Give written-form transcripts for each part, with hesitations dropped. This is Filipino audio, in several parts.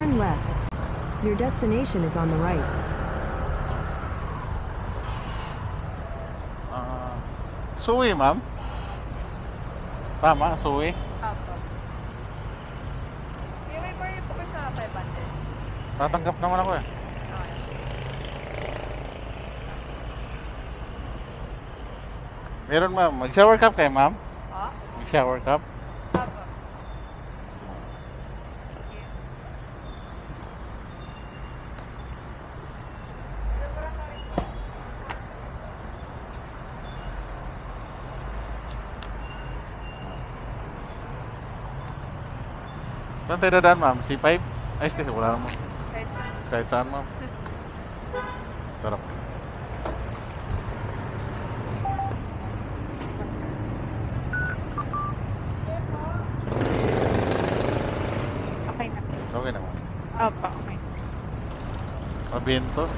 Turn left. Your destination is on the right. Suwi, ma'am? Tama, suwi. Apo. May party po kayo sa 500. Tatanggap naman ako eh. Okay. Meron, ma'am. Mag-shower cup kayo, ma'am? Oh? Mag-shower cup? Apo. Saan tayo dadaan, ma'am? C5? Ay, station. Wala naman. Kahit saan. Kahit saan, ma'am. Tarap. Okay na. Okay naman. Opo, okay. Mabintos.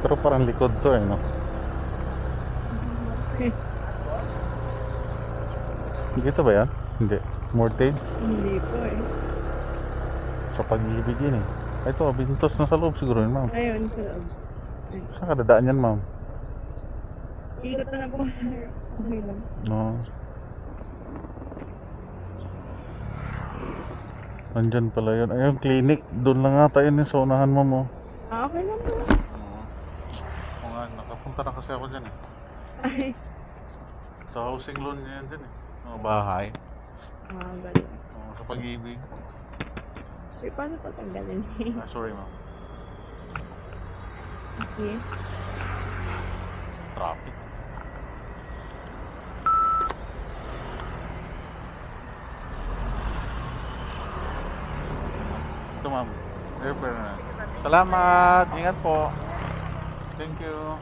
Pero parang likod to eh, no? Dito ba yan? Hindi. Mortgage? Hindi po eh. Sa pag-ibig yun eh. Ay, ito, bintos na sa loob siguro yun, ma'am. Ayun, sa loob. Saan ka dadaan yan, ma'am? Ikot na po. Okay lang. No. Nandyan pala yun. Ayun, clinic. Doon lang ata yun yung sa unahan, ma'am, oh. Ah, okay lang po. Oo nga, nakapunta na kasi ako dyan eh. Ay. Sa housing loan niya yan dyan eh. Mga bahay. Ah, galing. Sa pag-ibig. Wait, paano pa tanggalin? Sorry, ma'am. Okay. Traffic. Ito, ma'am. Airfare na. Salamat. Ingat po. Thank you.